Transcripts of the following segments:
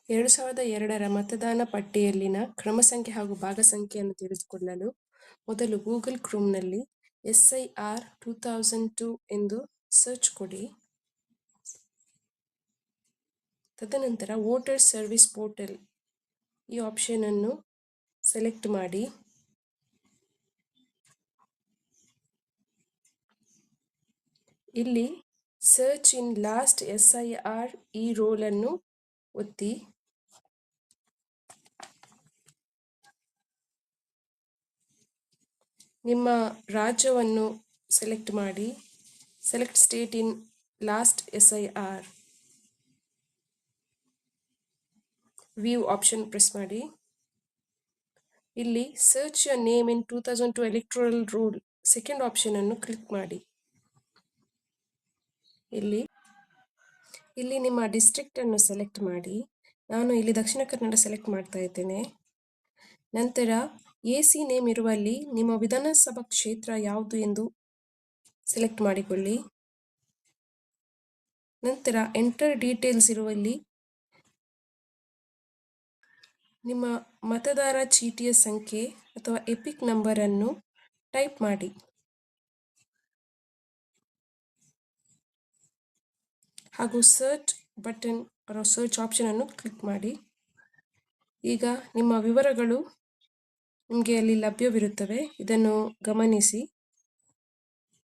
2002ರ ಮತದಾನ ಪಟ್ಟಿಯಲ್ಲಿನ ಕ್ರಮ ಸಂಖ್ಯೆ ಹಾಗೂ ಭಾಗ ಸಂಖ್ಯೆಯನ್ನು ತಿಳಿದುಕೊಳ್ಳಲು ಮೊದಲು ಗೂಗಲ್ ಕ್ರೋಮ್ನಲ್ಲಿ SIR 2002 ಎಂದು ಸರ್ಚ್ ಕೊಡಿ. ತದನಂತರ ವೋಟರ್ ಸರ್ವಿಸ್ ಪೋರ್ಟಲ್ ಈ ಆಪ್ಷನ್ ಅನ್ನು ಸೆಲೆಕ್ಟ್ ಮಾಡಿ. ಇಲ್ಲಿ ಸರ್ಚ್ ಇನ್ ಲಾಸ್ಟ್ SIR ಈ ರೋಲ್ ಅನ್ನು ಒತ್ತಿ. ನಿಮ್ಮ ರಾಜ್ಯವನ್ನು ಸೆಲೆಕ್ಟ್ ಮಾಡಿ. Select state in last SIR. View option press ಮಾಡಿ. ಇಲ್ಲಿ search your name in 2002 electoral roll second option ಅನ್ನು ಕ್ಲಿಕ್ ಮಾಡಿ. ಇಲ್ಲಿ ನಿಮ್ಮ ಡಿಸ್ಟ್ರಿಕ್ಟ್ ಅನ್ನು ಸೆಲೆಕ್ಟ್ ಮಾಡಿ. ನಾನು ಇಲ್ಲಿ ದಕ್ಷಿಣ ಕನ್ನಡ ಸೆಲೆಕ್ಟ್ ಮಾಡ್ತಾ ಇದ್ದೇನೆ. ನಂತರ AC ನೇಮ್ ಇರುವಲ್ಲಿ ನಿಮ್ಮ ವಿಧಾನಸಭಾ ಕ್ಷೇತ್ರ ಯಾವುದು ಎಂದು ಸೆಲೆಕ್ಟ್ ಮಾಡಿಕೊಳ್ಳಿ. ನಂತರ ಎಂಟರ್ ಡೀಟೇಲ್ಸ್ ಇರುವಲ್ಲಿ ನಿಮ್ಮ ಮತದಾರ ಚೀಟಿಯ ಸಂಖ್ಯೆ ಅಥವಾ ಎಪಿಕ್ ನಂಬರ್ ಅನ್ನು ಟೈಪ್ ಮಾಡಿ. ಹಾಗೂ ಸರ್ಚ್ ಬಟನ್ ಅಥವಾ ಸರ್ಚ್ ಆಪ್ಷನ್ ಅನ್ನು ಕ್ಲಿಕ್ ಮಾಡಿ. ಈಗ ನಿಮ್ಮ ವಿವರಗಳು ನಿಮಗೆ ಅಲ್ಲಿ ಲಭ್ಯವಿರುತ್ತವೆ. ಇದನ್ನು ಗಮನಿಸಿ.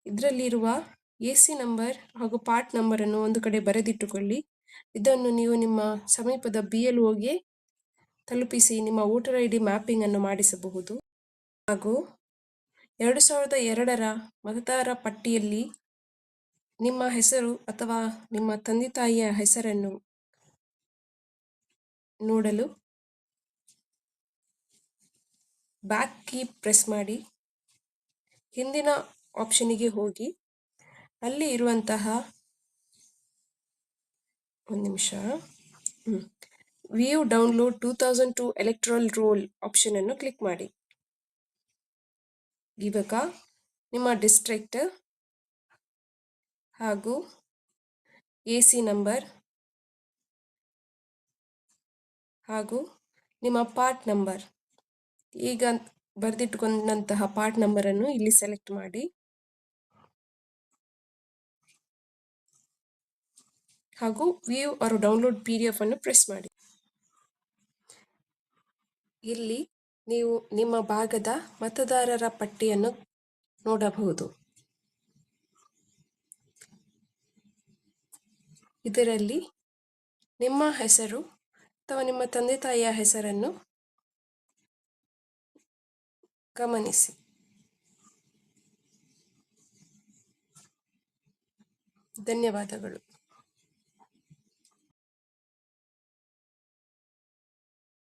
ಇದರಲ್ಲಿರುವ AC ನಂಬರ್ ಹಾಗೂ ಪಾರ್ಟ್ ನಂಬರ್ ಅನ್ನು ಒಂದು ಕಡೆ ಬರೆದಿಟ್ಟುಕೊಳ್ಳಿ. ಇದನ್ನು ನೀವು ನಿಮ್ಮ ಸಮೀಪದ BLOಗೆ ತಲುಪಿಸಿ ನಿಮ್ಮ ವೋಟರ್ ID ಮ್ಯಾಪಿಂಗ್ ಅನ್ನು ಮಾಡಿಸಬಹುದು. ಹಾಗೂ 2002ರ ಮತದಾರ ಪಟ್ಟಿಯಲ್ಲಿ ನಿಮ್ಮ ಹೆಸರು ಅಥವಾ ನಿಮ್ಮ ತಂದೆ ತಾಯಿಯ ಹೆಸರನ್ನು ನೋಡಲು ಬ್ಯಾಕ್ ಕೀ ಪ್ರೆಸ್ ಮಾಡಿ. ಹಿಂದಿನ ಆಪ್ಷನಿಗೆ ಹೋಗಿ ಅಲ್ಲಿ ಇರುವಂತಹ view download 2002 electoral roll option ಅನ್ನು ಕ್ಲಿಕ್ ಮಾಡಿ. ಇವಾಗ ನಿಮ್ಮ ಡಿಸ್ಟ್ರಿಕ್ಟ್ ಹಾಗೂ AC ನಂಬರ್ ಹಾಗೂ ನಿಮ್ಮ ಪಾರ್ಟ್ ನಂಬರ್ ಈಗ ಬರೆದಿಟ್ಟುಕೊಂಡಂತಹ ಪಾರ್ಟ್ ನಂಬರ್ ಅನ್ನು ಇಲ್ಲಿ ಸೆಲೆಕ್ಟ್ ಮಾಡಿ. ಹಾಗೂ ವ್ಯೂ ಆರ್ ಡೌನ್ಲೋಡ್ PDF ಅನ್ನು ಪ್ರೆಸ್ ಮಾಡಿ. ಇಲ್ಲಿ ನೀವು ನಿಮ್ಮ ಭಾಗದ ಮತದಾರರ ಪಟ್ಟಿಯನ್ನು ನೋಡಬಹುದು. ಇದರಲ್ಲಿ ನಿಮ್ಮ ಹೆಸರು ಅಥವಾ ನಿಮ್ಮ ತಂದೆ ತಾಯಿಯ ಹೆಸರನ್ನು ಗಮನಿಸಿ. ಧನ್ಯವಾದಗಳು.